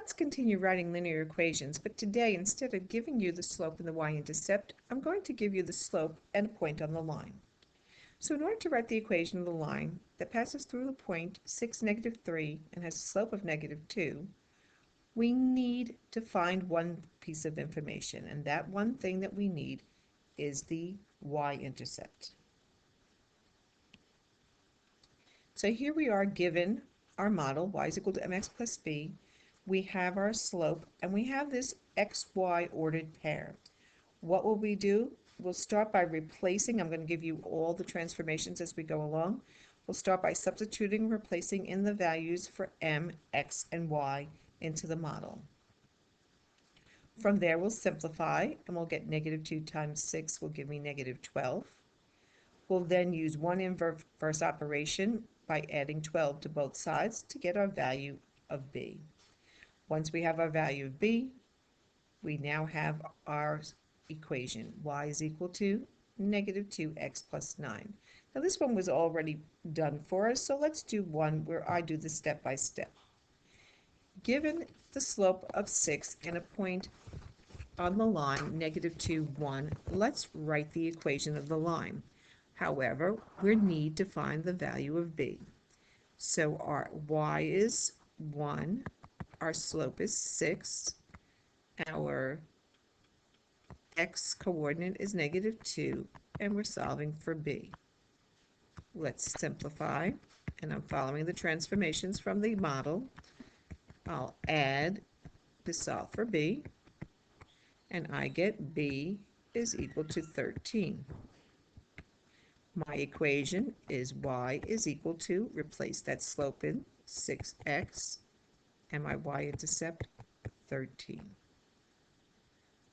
Let's continue writing linear equations, but today, instead of giving you the slope and the y-intercept, I'm going to give you the slope and a point on the line. So in order to write the equation of the line that passes through the point 6, -3 and has a slope of -2, we need to find one piece of information, and that one thing that we need is the y-intercept. So here we are given our model, y is equal to mx plus b. We have our slope, and we have this xy ordered pair. What will we do? We'll start by replacing. I'm going to give you all the transformations as we go along. We'll start by substituting, replacing in the values for m, x, and y into the model. From there, we'll simplify, and we'll get -2 times 6 will give me -12. We'll then use one inverse operation by adding 12 to both sides to get our value of b. Once we have our value of b, we now have our equation. Y is equal to -2x plus 9. Now this one was already done for us, so let's do one where I do the step by step. Given the slope of 6 and a point on the line, -2, 1, let's write the equation of the line. However, we need to find the value of b. So our y is 1, our slope is 6, our x coordinate is -2, and we're solving for b. Let's simplify, and I'm following the transformations from the model. I'll add to solve for b, and I get b is equal to 13. My equation is y is equal to, replace that slope in, 6x, and my y-intercept, 13.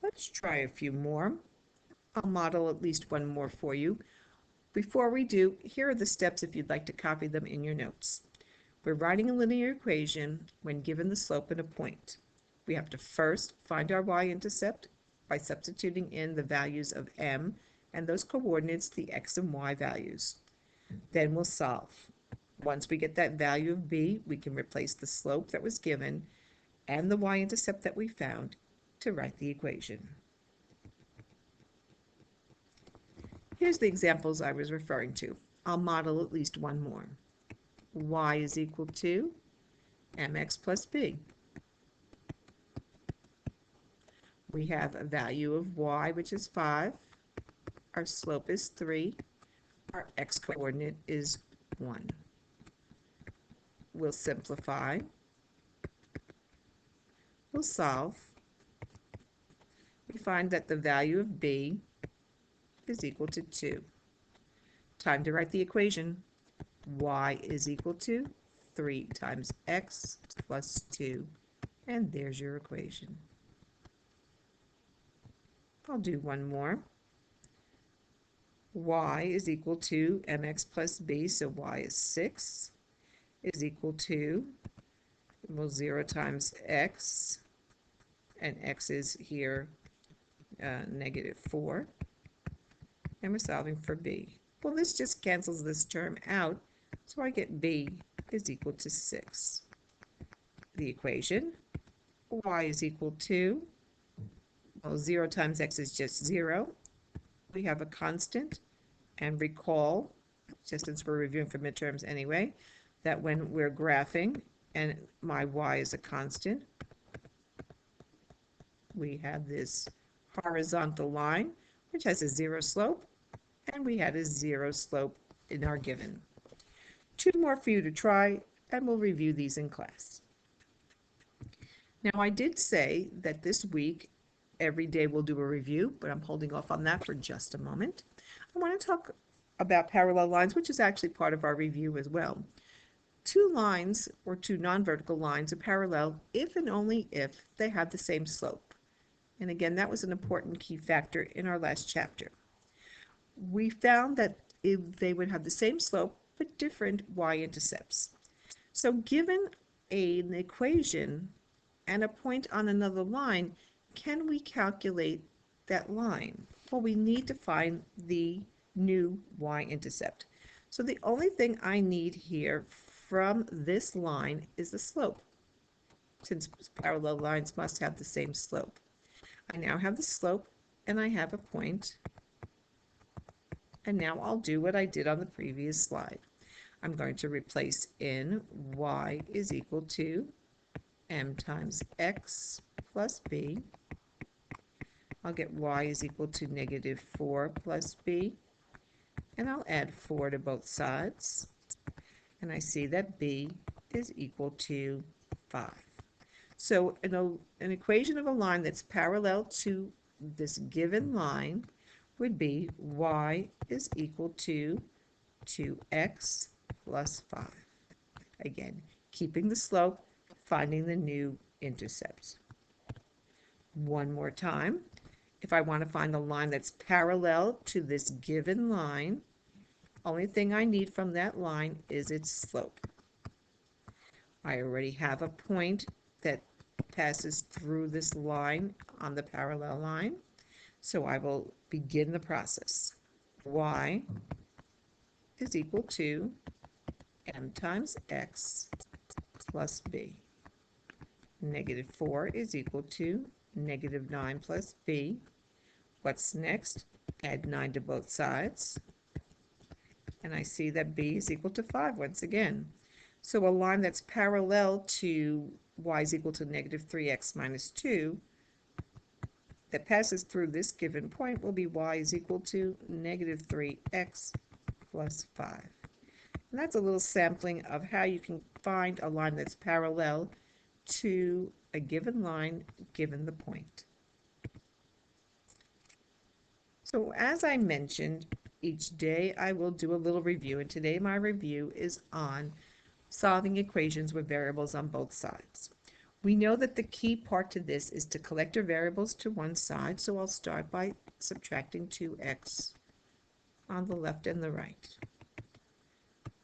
Let's try a few more. I'll model at least one more for you. Before we do, here are the steps if you'd like to copy them in your notes. We're writing a linear equation when given the slope and a point. We have to first find our y-intercept by substituting in the values of m and those coordinates, the x and y values. Then we'll solve. Once we get that value of b, we can replace the slope that was given and the y-intercept that we found to write the equation. Here's the examples I was referring to. I'll model at least one more. Y is equal to mx plus b. We have a value of y, which is 5. Our slope is 3. Our x coordinate is 1. We'll simplify. We'll solve. We find that the value of b is equal to 2. Time to write the equation. Y is equal to 3 times x plus 2. And there's your equation. I'll do one more. Y is equal to mx plus b, so y is 6, is equal to, well, 0 times x, and x is here -4, and we're solving for b. Well, this just cancels this term out, so I get b is equal to 6. The equation, y is equal to, well, 0 times x is just 0. We have a constant, and recall, just since we're reviewing for midterms anyway, that when we're graphing and my y is a constant, we have this horizontal line which has a 0 slope, and we had a 0 slope in our given. 2 more for you to try, and we'll review these in class. Now, I did say that this week every day we'll do a review, but I'm holding off on that for just a moment. I want to talk about parallel lines, which is actually part of our review as well. 2 lines or 2 non-vertical lines are parallel if and only if they have the same slope. And again, that was an important key factor in our last chapter. We found that if they would have the same slope but different y-intercepts. So given an equation and a point on another line, can we calculate that line? Well, we need to find the new y-intercept. So the only thing I need here from this line is the slope. since parallel lines must have the same slope. I now have the slope and I have a point. And now I'll do what I did on the previous slide. I'm going to replace in y is equal to m times x plus b. I'll get y is equal to negative 4 plus b, and I'll add 4 to both sides, and I see that b is equal to 5. So an equation of a line that's parallel to this given line would be y is equal to 2x plus 5. Again, keeping the slope, finding the new intercepts. One more time. If I want to find the line that's parallel to this given line, only thing I need from that line is its slope. I already have a point that passes through this line on the parallel line, so I will begin the process. Y is equal to m times x plus b. Negative 4 is equal to negative 9 plus b. What's next? Add 9 to both sides. And I see that b is equal to 5 once again. So a line that's parallel to y is equal to negative 3x minus 2 that passes through this given point will be y is equal to negative 3x plus 5. And that's a little sampling of how you can find a line that's parallel to a given line given the point. So as I mentioned, each day I will do a little review, and today my review is on solving equations with variables on both sides. We know that the key part to this is to collect your variables to one side, so I'll start by subtracting 2x on the left and the right.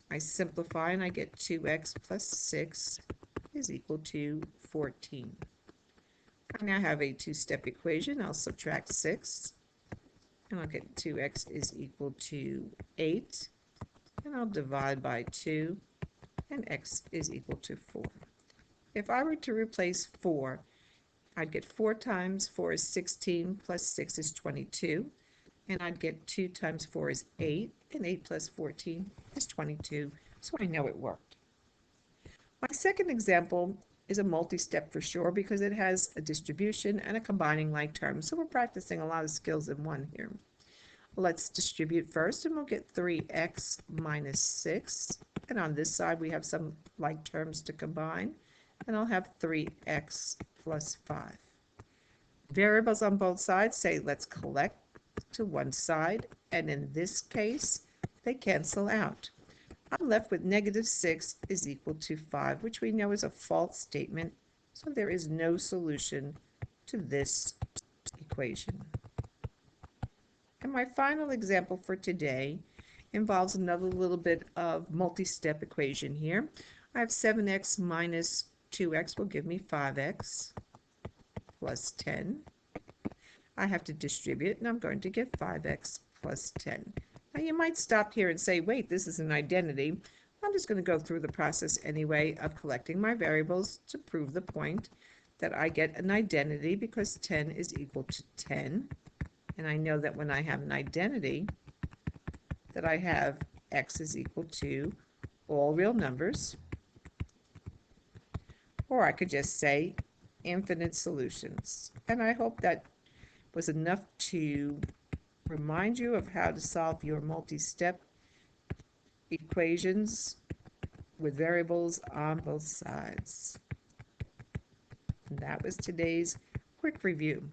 I simplify and I get 2x plus 6 is equal to 14. I now have a two-step equation. I'll subtract 6 and I'll get 2x is equal to 8, and I'll divide by 2, and x is equal to 4. If I were to replace 4, I'd get 4 times 4 is 16 plus 6 is 22, and I'd get 2 times 4 is 8, and 8 plus 14 is 22, so I know it worked. My second example is a multi-step for sure because it has a distribution and a combining like term, so we're practicing a lot of skills in one here. Let's distribute first, and we'll get 3x minus 6, and on this side we have some like terms to combine, and I'll have 3x plus 5. Variables on both sides say let's collect to one side, and in this case they cancel out. I'm left with negative 6 is equal to 5, which we know is a false statement, so there is no solution to this equation. And my final example for today involves another little bit of multi-step equation here. I have 7x minus 2x will give me 5x plus 10. I have to distribute, and I'm going to get 5x plus 10. Now you might stop here and say, wait, this is an identity. I'm just going to go through the process anyway of collecting my variables to prove the point that I get an identity because 10 is equal to 10. And I know that when I have an identity, that I have x is equal to all real numbers. Or I could just say infinite solutions. And I hope that was enough to remind you of how to solve your multi-step equations with variables on both sides. And that was today's quick review.